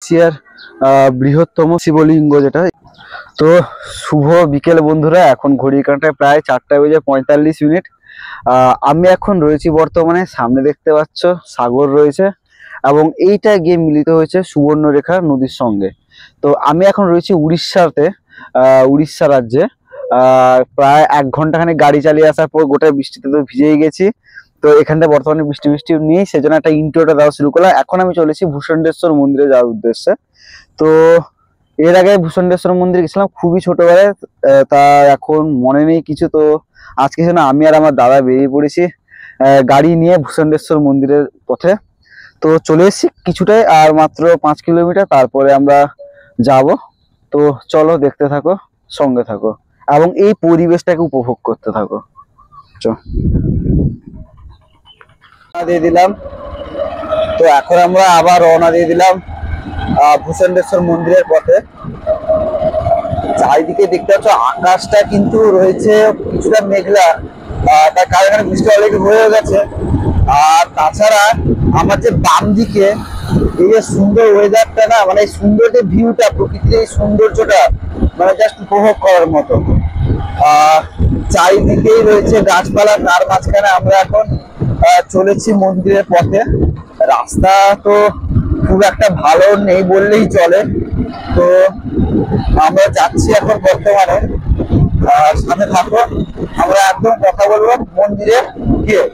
এশিয়ার বৃহত্তম শিবলিঙ্গ যেটা। তো শুভ বিকেল বন্ধুরা, এখন ঘড়ির কাঁটায় প্রায় 4:45। আমি এখন রয়েছি বর্তমানে, সামনে দেখতে পাচ্ছ সাগর রয়েছে এবং এইটা গিয়ে মিলিত হয়েছে সুবর্ণরেখা নদীর সঙ্গে। তো আমি এখন রয়েছি উড়িষ্যাতে, উড়িষ্যা রাজ্যে। প্রায় 1 ঘন্টাখানেক গাড়ি চালিয়ে আসার পর গোটা বৃষ্টিতে তো ভিজেই গেছি। তো এখানটা বর্তমানে বৃষ্টি নেই, সেজন্য একটা ইন্ট্রোটা দেওয়া শুরু করলাম। এখন আমি চলেছি ভূষণ্ডেশ্বর মন্দিরে যাওয়ার উদ্দেশ্যে। তো এর আগে ভূষণ্ডেশ্বর মন্দির গেছিলাম খুবই ছোটবেলায়, তা এখন মনে নেই কিছু। তো আজকে যেন আমি আর আমার দাদা বেরিয়ে পড়েছি গাড়ি নিয়ে ভূষণ্ডেশ্বর মন্দিরের পথে। তো চলে এসেছি কিছুটাই, আর মাত্র 5 কিলোমিটার, তারপরে আমরা যাব। তো চলো দেখতে থাকো, সঙ্গে থাকো এবং এই পরিবেশটাকে উপভোগ করতে থাকো। দিয়ে দিলাম। তো এখন আমরা আবার রওনা দিয়ে দিলাম ভূষণ্ডেশ্বর মন্দিরের পথে। চারিদিকে দেখতে পাচ্ছ আকাশটা কিন্তু রয়েছে কিছুটা মেঘলা, তার কারণে বৃষ্টি অলরেডি হয়ে গেছে। আর তাছাড়া আমার যে বাম দিকে এই যে সুন্দর ওয়েদারটা না, মানে এই সুন্দর যে ভিউটা, প্রকৃতির এই সৌন্দর্যটা মানে জাস্ট উপভোগ করার মতো। চারিদিকেই রয়েছে গাছপালা, তার মাঝখানে আমরা এখন চলেছি মন্দিরের পথে। রাস্তা তো খুব একটা ভালো নেই বললেই চলে। তো আমরা যাচ্ছি এখন বর্তমানে, সাথে থাকো, আমরা একদম কথা বলবো মন্দিরে গিয়ে।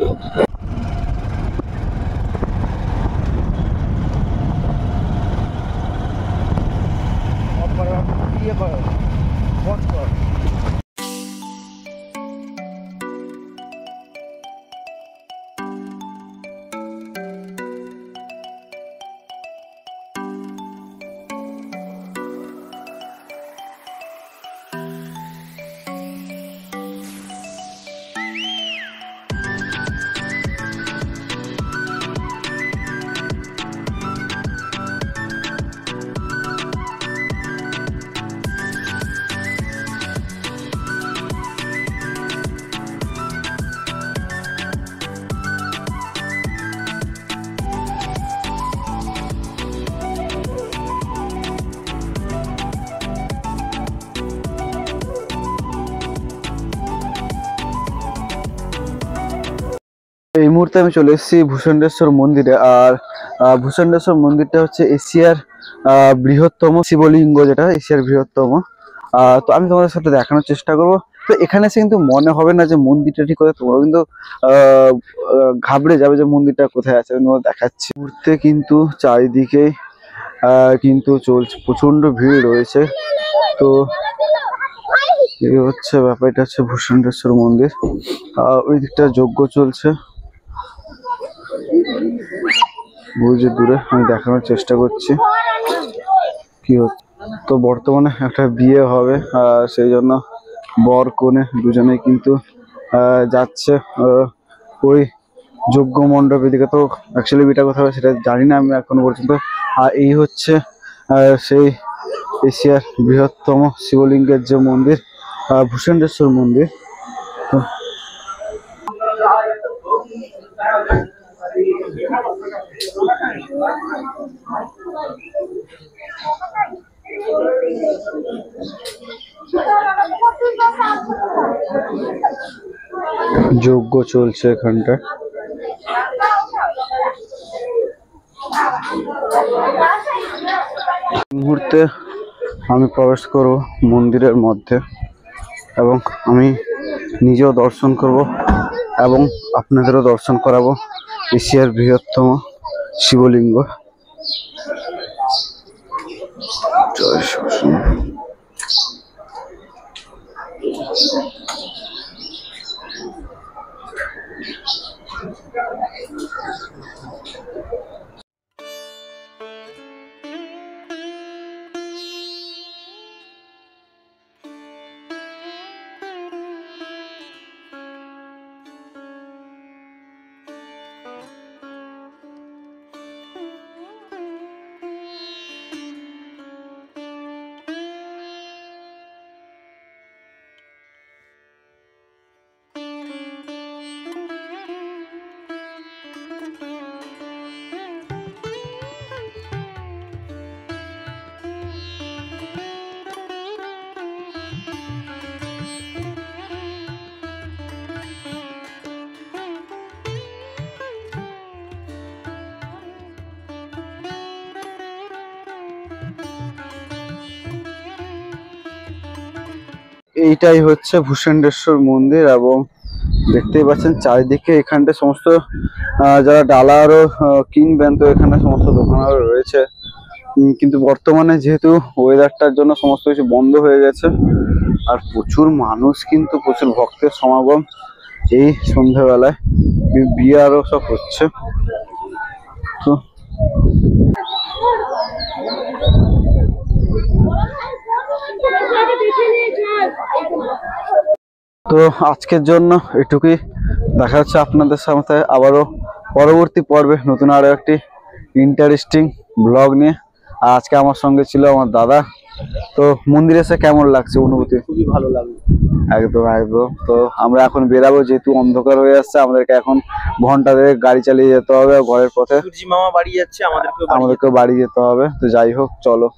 এই মুহূর্তে আমি চলে এসেছি ভূষণ্ডেশ্বর মন্দিরে। আর ভূষণ্ডেশ্বর মন্দিরটা হচ্ছে এশিয়ার বৃহত্তম শিবলিঙ্গ, যেটা এশিয়ার বৃহত্তম। তো আমি তোমাদের সাথে দেখানোর চেষ্টা করবো। তো এখানে এসে কিন্তু মনে হবে না যে মন্দিরটা ঠিক কোথায়, তোমরা কিন্তু ঘাবড়ে যাবে যে মন্দিরটা কোথায় আছে। আমি তোমাদের দেখাচ্ছি। মুহূর্তে কিন্তু চারিদিকে কিন্তু চলছে, প্রচন্ড ভিড় রয়েছে। তো এই হচ্ছে ব্যাপার, এটা হচ্ছে ভূষণ্ডেশ্বর মন্দির। ওই দিকটা যজ্ঞ চলছে, বুঝে দূরে আমি দেখানোর চেষ্টা করছি কি হচ্ছে। তো বর্তমানে একটা বিয়ে হবে, সেই জন্য বর কনে দুজনেই কিন্তু যাচ্ছে ওই যজ্ঞ মণ্ডপের দিকে। তো অ্যাকচুয়ালি বিয়েটা কোথায় হবে সেটা জানি না আমি এখনো পর্যন্ত। আর এই হচ্ছে সেই এশিয়ার বৃহত্তম শিবলিঙ্গের যে মন্দির, ভূষণ্ডেশ্বর মন্দির। তো যজ্ঞ চলছে এখানটা। মুহূর্তে আমি প্রবেশ করব মন্দিরের মধ্যে এবং আমি নিজেও দর্শন করব এবং আপনাদেরও দর্শন করাবো এশিয়ার বৃহত্তম শিবলিঙ্গ। জয় শিব। এইটাই হচ্ছে ভূষণ্ডেশ্বর মন্দির, এবং দেখতেই পাচ্ছেন চারিদিকে এখানটা সমস্ত যারা ডালা আরো কিনবেন, তো এখানে সমস্ত দোকান আরো রয়েছে। কিন্তু বর্তমানে যেহেতু ওয়েদারটার জন্য সমস্ত কিছু বন্ধ হয়ে গেছে, আর প্রচুর মানুষ, কিন্তু প্রচুর ভক্তের সমাগম এই সন্ধ্যাবেলায়। বিয়ে আরো সব হচ্ছে। তো তো আজকের জন্য এটুকুই। দেখা হচ্ছে আপনাদের সাথে আবারও পরবর্তী পর্বে নতুন আরো একটি ইন্টারেস্টিং ব্লগ নিয়ে। আর আজকে আমার সঙ্গে ছিল আমার দাদা। তো মন্দিরে এসে কেমন লাগছে অনুভূতি? খুবই ভালো লাগলো। একদম একদম। তো আমরা এখন বেরাবো, যেহেতু অন্ধকার হয়ে আসছে, আমাদেরকে এখন ঘন্টা দেড়েক গাড়ি চালিয়ে যেতে হবে ঘরের পথে। সূর্যি মামা বাড়ি যাচ্ছে, আমাদেরকেও বাড়ি যেতে হবে। তো যাই হোক, চলো।